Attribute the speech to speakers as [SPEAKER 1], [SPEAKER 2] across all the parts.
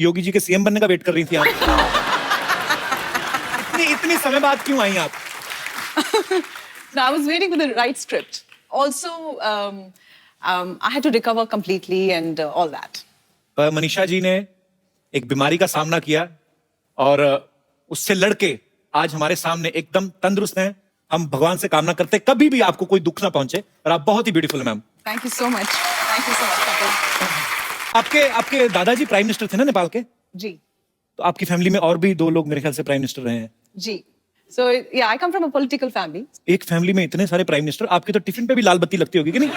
[SPEAKER 1] योगी जी के सीएम बनने का वेट कर रही थी आप? इतनी समय बाद क्यों आई आप?
[SPEAKER 2] No, I was waiting for the right script. Also, I had to recover completely and all that.
[SPEAKER 1] Manisha ji ने एक बीमारी का सामना किया और उससे लड़के आज हमारे सामने एकदम तंदुरुस्त हैं। हम भगवान से कामना करते हैं कभी भी आपको कोई दुख ना पहुंचे और आप बहुत ही beautiful ma'am.
[SPEAKER 2] Thank you so much. Thank you so much, Kapil.
[SPEAKER 1] आपके दादाजी प्राइम मिनिस्टर थे ना नेपाल के?
[SPEAKER 2] जी.
[SPEAKER 1] तो आपकी फैमिली में और भी 2 लोग मेरे ख्याल से प्राइम मिनिस्टर रहे हैं।
[SPEAKER 2] जी. So yeah, I come from a political family.
[SPEAKER 1] एक फैमिली में इतने सारे प्राइम मिनिस्टर, आपके तो टिफिन पे भी लाल बत्ती लगती होगी कि नहीं?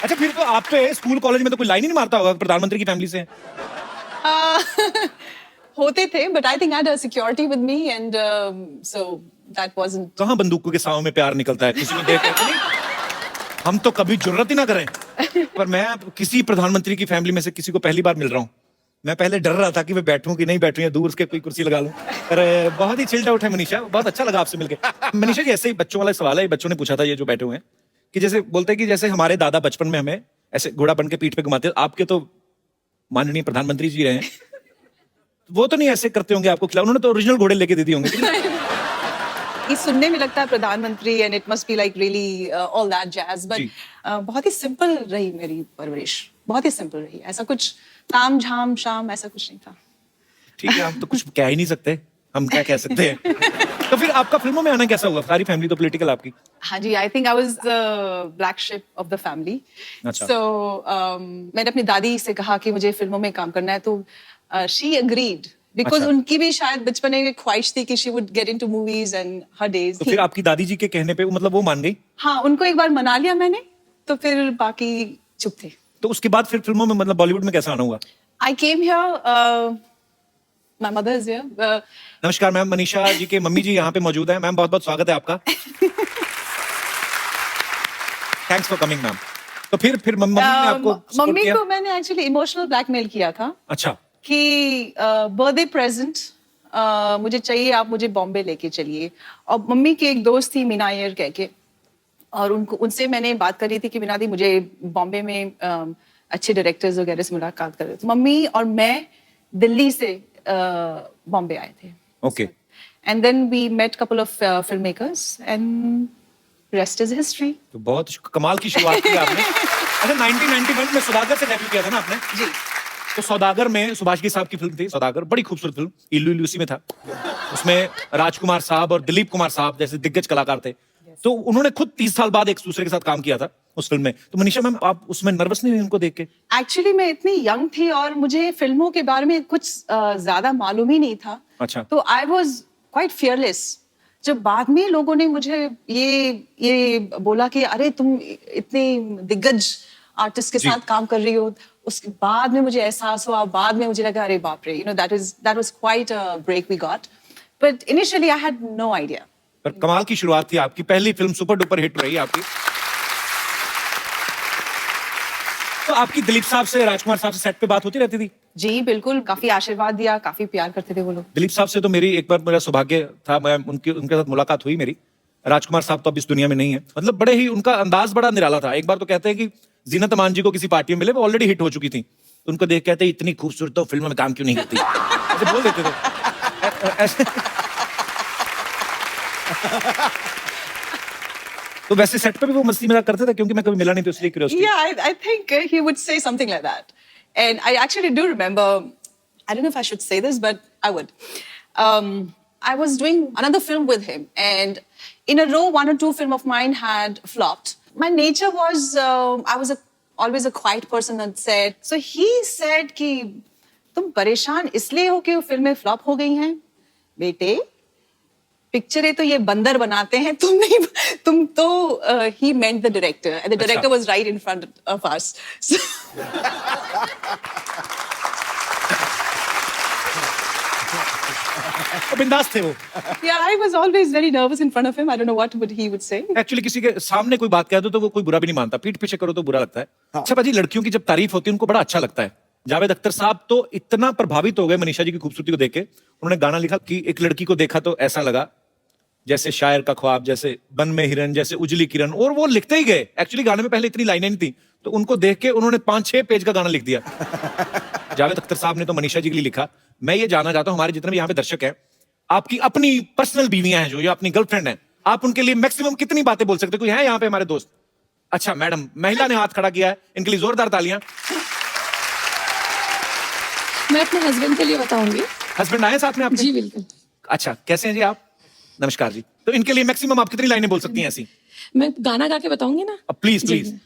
[SPEAKER 1] अच्छा, फिर तो आप पे स्कूल कॉलेज में तो कोई लाइन ही नहीं मारता होगा प्रधानमंत्री की फैमिली से?
[SPEAKER 2] होते थे, but I think I had a security with me and so that wasn't.
[SPEAKER 1] कहाँ बंदूकों के साँव में प्यार निकलता है किसी को देख के? हम तो कभी जुर्रत ही ना करें। पर मैं किसी प्रधानमंत्री की फैमिली में से किसी को पहली बार मिल रहा हूँ। मैं पहले डर रहा था कि मैं बैठूं कि नहीं बैठूं या दूर उसके कोई कुर्सी लगा लूं। पर बहुत ही चिल्ड आउट है मनीषा, बहुत अच्छा लगा आपसे मिलके। मनीषा जी, ऐसे ही बच्चों वाला सवाल है, बच्चों ने पूछा था ये जो बैठे हुए हैं, कि जैसे बोलते हैं कि जैसे हमारे दादा बचपन में हमें ऐसे घोड़ा बन के पीठ पे घुमाते, आपके तो माननीय प्रधानमंत्री जी रहे हैं, वो तो नहीं ऐसे करते होंगे आपको खिला? उन्होंने तो ओरिजिनल घोड़े लेके दे दिए होंगे।
[SPEAKER 2] ये सुनने में लगता है प्रधानमंत्री and it must be like really all that jazz, but बहुत ही सिंपल रही मेरी परवरिश, बहुत ही सिंपल रही। ऐसा कुछ ताम झाम शाम ऐसा कुछ नहीं था।
[SPEAKER 1] ठीक है, हम तो कुछ कह ही नहीं सकते, हम क्या कह सकते हैं। तो फिर आपका फिल्मों में आना कैसा हुआ? सारी फैमिली तो पॉलिटिकल आपकी।
[SPEAKER 2] हाँ जी, I think I was the black sheep of the family. So मैंने अपनी दादी से कहा कि मुझे फिल्मों में काम करना है, तो शी अग्रीड बिकॉज उनकी भी शायद बचपन में एक ख्वाहिश थी कि she would get into movies and her days.
[SPEAKER 1] तो फिर आपकी दादी जी के कहने पे मतलब वो मान गई?
[SPEAKER 2] हाँ, उनको एक बार मना लिया मैंने, तो फिर बाकी चुप थे।
[SPEAKER 1] तो उसके बाद फिर फिल्मों में मतलब बॉलीवुड में कैसा आना हुआ?
[SPEAKER 2] I came here. My mother is here.
[SPEAKER 1] नमस्कार मैम, मनीषा जी के मम्मी जी यहाँ पे मौजूद हैं। मैम, बहुत बहुत स्वागत है आपका। Thanks for coming ma'am. तो फिर मम्मी ने आपको support किया?
[SPEAKER 2] को मैंने एक्चुअली इमोशनल ब्लैकमेल किया था।
[SPEAKER 1] अच्छा।
[SPEAKER 2] कि बर्थडे प्रेजेंट मुझे चाहिए, आप मुझे बॉम्बे लेके चलिए। और मम्मी की एक दोस्त थी मीना अय्यर कह के, और उनसे मैंने बात करी थी कि मीना दी मुझे बॉम्बे में अच्छे डायरेक्टर्स वगैरह से मुलाकात कर रहे थे। मम्मी और मैं दिल्ली से बॉम्बे आए थे।
[SPEAKER 1] Okay.
[SPEAKER 2] And then we met couple of film makers and rest is history.
[SPEAKER 1] तो बहुत कमाल की शुरुआत की आपने। अच्छा, 1991 में सौदागर से डेब्यू किया था ना आपने?
[SPEAKER 2] जी।
[SPEAKER 1] तो सौदागर में सुभाष घई साहब की फिल्म थी सौदागर, बड़ी खूबसूरत फिल्म, इल्लू इल्लू उसी में था। उसमें राजकुमार साहब और दिलीप कुमार साहब जैसे दिग्गज कलाकार थे। तो उन्होंने खुद 30 साल बाद एक दूसरे के साथ काम किया था उस फिल्म में। तो मनीषा मैम, आप उसमें नर्वस नहीं हुई उनको देख के?
[SPEAKER 2] एक्चुअली मैं इतनी यंग थी और मुझे फिल्मों के बारे में कुछ ज्यादा मालूम ही नहीं था।
[SPEAKER 1] अच्छा।
[SPEAKER 2] तो आई वॉज क्वाइट फियरलेस। जब बाद में लोगों ने मुझे ये बोला कि अरे तुम इतने दिग्गज आर्टिस्ट के साथ काम कर रही हो, उसके बाद में मुझे एहसास हुआ, बाद में मुझे लगा अरे बाप रे, that was quite a break we got, but initially I had no idea.
[SPEAKER 1] पर कमाल की शुरुआत थी आपकी, पहली फिल्म सुपर डुपर हिट रही आपकी। तो आपकी दिलीप साहब से, राजकुमार साहब से सेट पे बात होती रहती थी?
[SPEAKER 2] जी बिल्कुल, काफी आशीर्वाद दिया, काफी प्यार करते थे वो लोग।
[SPEAKER 1] दिलीप साहब से तो मेरी एक बार मेरा सौभाग्य था, मैं उनके साथ मुलाकात हुई मेरी। राजकुमार साहब तो अब इस दुनिया में नहीं है। मतलब बड़े ही उनका अंदाज बड़ा निराला था। एक बार तो कहते हैं कि जीनत अमान जी को किसी पार्टी में मिले, वो ऑलरेडी हिट हो चुकी थी, तो उनको देख कहते इतनी खूबसूरत तो फिल्म में काम क्यों नहीं करती, ऐसे बोल देते थे। तो वैसे सेट पे भी वो मस्ती मजाक करते थे? क्योंकि मैं कभी मिला नहीं तो इसलिए curiosity.
[SPEAKER 2] Yeah, I think he would say something like that. And I actually do remember, I don't know if I should say this, but I would. I was doing another film with him, and in a row, 1 or 2 films of mine had flopped. My nature was, I was always a quiet person on set. So he said कि तुम परेशान इसलिए हो कि वो फिल्में flop हो गई हैं? बेटे, पिक्चरें तो ये बंदर बनाते हैं, तुम नहीं, तुम तो he meant the director, and the director was right in front of us. So,
[SPEAKER 1] बिंदास थे वो।
[SPEAKER 2] yeah, I was always very nervous in front of him. I don't know what he would say.
[SPEAKER 1] Actually किसी के सामने कोई बात कह दो तो वो कोई बुरा भी नहीं मानता, पीठ पीछे करो तो बुरा लगता है। अच्छा बाजी, लड़कियों की जब तारीफ होती है उनको बड़ा अच्छा लगता है। जावेद अख्तर साहब तो इतना प्रभावित हो गए मनीषा जी की खूबसूरती को देख के, उन्होंने गाना लिखा कि एक लड़की को देखा तो ऐसा लगा जैसे शायर का ख्वाब, जैसे बन में हिरन, जैसे उजली किरण, और वो लिखते ही गए। एक्चुअली गाने में पहले इतनी लाइनें नहीं थी, तो उनको देख के उन्होंने 5-6 पेज का गाना लिख दिया। जावेद अख्तर साहब ने तो मनीषा जी के लिए लिखा। मैं ये जानना चाहता हूँ, हमारे जितने भी यहाँ पे दर्शक हैं, आपकी अपनी पर्सनल बीवियां हैं जो या अपनी गर्लफ्रेंड है, आप उनके लिए मैक्सिमम कितनी बातें बोल सकते? कोई है यहाँ पे हमारे दोस्त? अच्छा मैडम, महिला ने हाथ खड़ा किया है, इनके लिए जोरदार तालियां।
[SPEAKER 3] मैं अपने हस्बैंड के लिए बताऊंगी।
[SPEAKER 1] हस्बैंड आए साथ में आपके?
[SPEAKER 3] जी बिल्कुल।
[SPEAKER 1] अच्छा, कैसे हैं जी आप? नमस्कार जी। तो इनके लिए मैक्सिमम आप कितनी लाइनें बोल सकती हैं ऐसी?
[SPEAKER 3] मैं गाना गा के बताऊंगी ना।
[SPEAKER 1] प्लीज
[SPEAKER 3] जी।
[SPEAKER 1] प्लीज।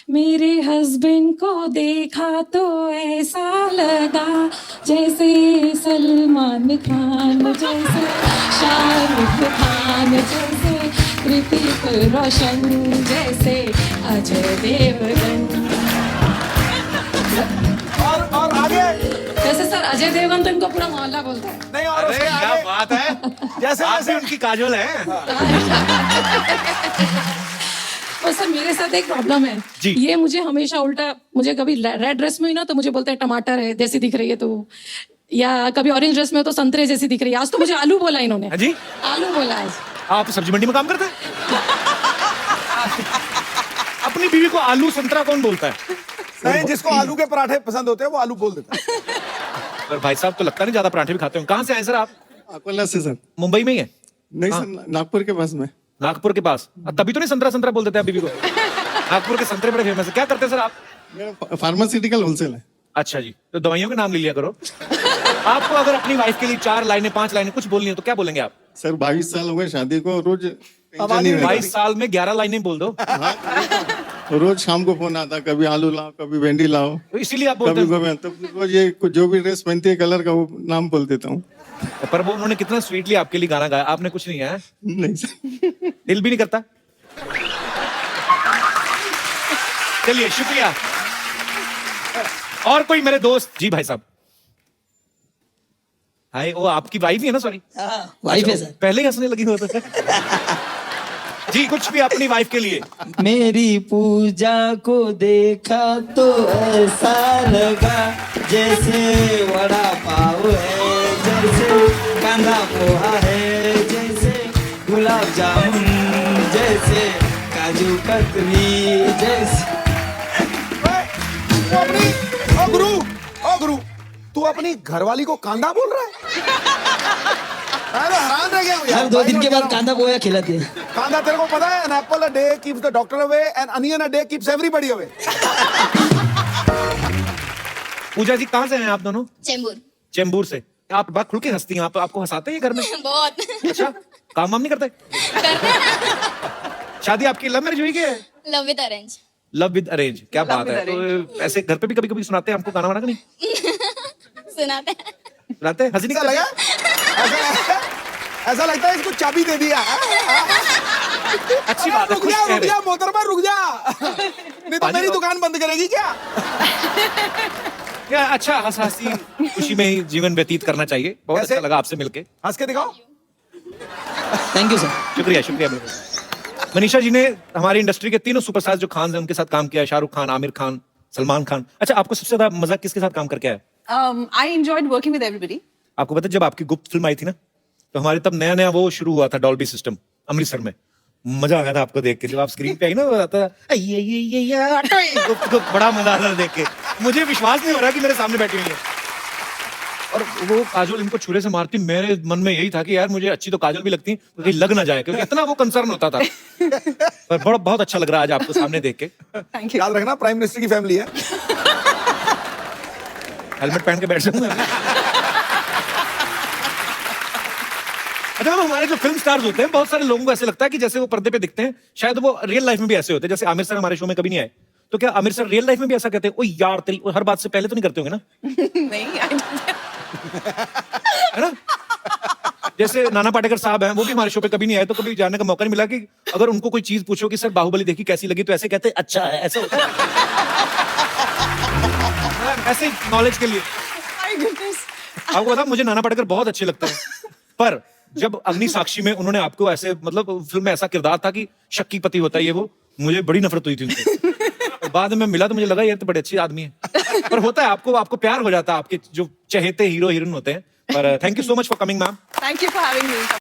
[SPEAKER 3] मेरे हस्बैंड को देखा तो ऐसा लगा जैसे सलमान खान, जैसे शाहरुख खान, जैसे ऋतिक रोशन, जैसे अजय देवगन।
[SPEAKER 4] और आगे
[SPEAKER 3] जैसे सर अजय देवगन तो इनको पूरा मोहल्ला बोलता है।
[SPEAKER 4] नहीं, और
[SPEAKER 1] अरे
[SPEAKER 4] उसके
[SPEAKER 1] क्या
[SPEAKER 4] आगे
[SPEAKER 1] बात है,
[SPEAKER 4] जैसे
[SPEAKER 1] आप भी
[SPEAKER 4] जैसे
[SPEAKER 1] उनकी काजोल है।
[SPEAKER 3] और सर मेरे साथ एक प्रॉब्लम है
[SPEAKER 1] जी।
[SPEAKER 3] ये मुझे हमेशा उल्टा, मुझे कभी रेड ड्रेस में हुई ना तो मुझे बोलते हैं टमाटर है जैसी दिख रही है तो, या कभी ऑरेंज ड्रेस में हो तो संतरे जैसी दिख रही है। आज तो मुझे आलू बोला इन्होंने।
[SPEAKER 1] हाँ जी,
[SPEAKER 3] आलू बोला आज।
[SPEAKER 1] आप सब्जी मंडी में काम करते हैं? अपनी बीवी को आलू संतरा कौन बोलता है?
[SPEAKER 4] नहीं, जिसको आलू के पराठे पसंद होते हैं वो आलू बोल देता है।
[SPEAKER 1] पर भाई साहब तो लगता नहीं ज्यादा पराठे भी खाते हो। कहाँ से आए सर आप?
[SPEAKER 5] अकोला से सर।
[SPEAKER 1] मुंबई में ही है?
[SPEAKER 5] नहीं सर, नागपुर के पास में।
[SPEAKER 1] नागपुर के पास? तभी तो नहीं संतरा संतरा बोल देते आप बीवी को। नागपुर के संतरे बड़े फेमस है। क्या करते हैं सर आप?
[SPEAKER 5] मेरा फार्मास्यूटिकल होलसेल है।
[SPEAKER 1] अच्छा जी, तो दवाइयों के नाम ले लिया करो। आपको अगर अपनी वाइफ के लिए 4 लाइनें 5 लाइनें कुछ बोलनी है तो क्या बोलेंगे आप?
[SPEAKER 5] सर 22 साल हो गए शादी को, रोज टेंशन
[SPEAKER 4] आवाज
[SPEAKER 5] नहीं
[SPEAKER 4] नहीं
[SPEAKER 5] रहता।
[SPEAKER 1] 22 साल में 11 लाइनें बोल दो।
[SPEAKER 5] रोज शाम को फोन आता, कभी आलू लाओ, कभी भिंडी लाओ,
[SPEAKER 1] तो इसीलिए आप बोलते
[SPEAKER 5] कभी
[SPEAKER 1] हैं।
[SPEAKER 5] गोभी। तो रोज ये जो भी ड्रेस पहनती है कलर का वो नाम बोल देता हूँ।
[SPEAKER 1] पर वो उन्होंने कितना स्वीटली आपके लिए गाना गाया, आपने कुछ नहीं गाया।
[SPEAKER 5] नहीं सर।
[SPEAKER 1] दिल भी नहीं करता। चलिए शुक्रिया। और कोई मेरे दोस्त? जी भाई साहब। हाय, वो आपकी वाइफ ही है ना? सॉरी
[SPEAKER 6] वाइफ है सर।
[SPEAKER 1] पहले ही हंसने लगी हो तो। जी कुछ भी अपनी वाइफ के लिए।
[SPEAKER 6] मेरी पूजा को देखा तो ऐसा लगा जैसे वड़ा पाव है, जैसे कांदा पोहा है, जैसे गुलाब जामुन, जैसे काजू कतली, जैसे।
[SPEAKER 4] ओ गुरु, तू अपनी घरवाली को कांदा बोल रहा है? मैं तो हैरान रह गया हूँ यार।
[SPEAKER 6] हम 2 दिन के बाद कांदा पोहा खिलाते हैं।
[SPEAKER 4] कांदा तेरे को पता है, an apple a day keeps the doctor away and onion a day keeps everybody away.
[SPEAKER 1] पूजा जी कहाँ से हैं आप दोनों?
[SPEAKER 7] चेंबूर।
[SPEAKER 1] चेंबूर से। आप बात खुल के हंसती हैं, आप आपको हंसाते हैं घर में?
[SPEAKER 7] बहुत।
[SPEAKER 1] अच्छा, काम वाम नहीं करते? शादी आपकी लव मैरिज हुई क्या है?
[SPEAKER 7] Love with arrange.
[SPEAKER 1] Love with arrange, क्या
[SPEAKER 2] Love
[SPEAKER 1] बात
[SPEAKER 2] with
[SPEAKER 1] है। तो ऐसे घर पे भी कभी कभी सुनाते हैं हमको गाना वाना का? नहीं
[SPEAKER 7] सुनाते हैं।
[SPEAKER 1] सुनाते हैं? हंसी नहीं
[SPEAKER 4] ऐसा लगा?
[SPEAKER 1] करते?
[SPEAKER 4] ऐसा लगता है इसको चाबी दे दिया।
[SPEAKER 1] अच्छी बात है,
[SPEAKER 4] रुक
[SPEAKER 1] खुश
[SPEAKER 4] जा, रुक
[SPEAKER 1] चेहरे।
[SPEAKER 4] जा मोहतरमा, रुक जा। नहीं तो
[SPEAKER 1] पाजी
[SPEAKER 4] मेरी
[SPEAKER 1] बाबू।
[SPEAKER 4] दुकान बंद करेगी क्या?
[SPEAKER 1] क्या अच्छा हंस हंसी खुशी में ही जीवन व्यतीत करना चाहिए। बहुत
[SPEAKER 4] कैसे?
[SPEAKER 1] अच्छा लगा आपसे मिलके।
[SPEAKER 4] हंस के दिखाओ।
[SPEAKER 6] Thank you sir.
[SPEAKER 1] शुक्रिया शुक्रिया बिल्कुल। मनीषा जी ने हमारी इंडस्ट्री के तीनों सुपरस्टार जो खान हैं उनके साथ काम किया है, शाहरुख खान, आमिर खान, सलमान खान। अच्छा, आपको सबसे ज्यादा मजा किसके साथ काम करके आया?
[SPEAKER 2] I enjoyed working with everybody.
[SPEAKER 1] आपको पता है जब आपकी गुप्त फिल्म आई थी ना, तो हमारे तब नया नया वो शुरू हुआ था डॉल्बी सिस्टम अमृतसर में। मजा आ गया था आपको देख के, जब आप स्क्रीन पे आई ना, वो आता था गुप्त, बड़ा मजा आता था देख के। मुझे विश्वास नहीं हो रहा कि मेरे सामने बैठी हुई है। और वो काजोल इनको छुरे से मारती, मेरे मन में यही था कि यार मुझे अच्छी तो काजोल भी लगती, तो कहीं लग ना जाए, क्योंकि इतना वो कंसर्न होता था। पर बहुत अच्छा लग रहा है आज आपको सामने देख के।
[SPEAKER 2] Thank you.
[SPEAKER 4] याद रखना, प्राइम मिनिस्टर की फैमिली है।
[SPEAKER 1] हेलमेट पहन के बैठ जाऊंगा। अच्छा, हमारे जो फिल्म स्टार्स होते हैं, बहुत सारे लोगों को ऐसे लगता है कि जैसे वो पर्दे पे दिखते हैं, शायद वो रियल लाइफ में भी ऐसे होते हैं। जैसे आमिर सर हमारे शो में कभी नहीं आए, तो क्या आमिर सर रियल लाइफ में भी ऐसा कहते हैं? ओ यार तेरी, हर बात से पहले तो नहीं करते होंगे ना?
[SPEAKER 2] नहीं, I don't-
[SPEAKER 1] है ना? जैसे नाना पाटेकर साहब हैं, वो भी हमारे शो पे कभी नहीं आए, तो कभी जानने का मौका नहीं मिला कि अगर उनको कोई चीज पूछो कि सर बाहुबली देखी कैसी लगी, तो ऐसे कहते हैं अच्छा है, ऐसे होता है। ऐसे नॉलेज के लिए
[SPEAKER 2] My goodness.
[SPEAKER 1] आपको पता, मुझे नाना पाटेकर बहुत अच्छे लगते हैं, पर जब अग्नि साक्षी में उन्होंने आपको ऐसे, मतलब फिल्म में ऐसा किरदार था कि शक्की पति होता है ये वो, मुझे बड़ी नफरत हुई थी उनसे। बाद में मिला तो मुझे लगा ये तो बड़े अच्छे आदमी है। पर होता है, आपको प्यार हो जाता है आपके जो चहेते हीरो हीरोइन होते हैं। पर thank you so much for coming ma'am.
[SPEAKER 2] Thank you for having me.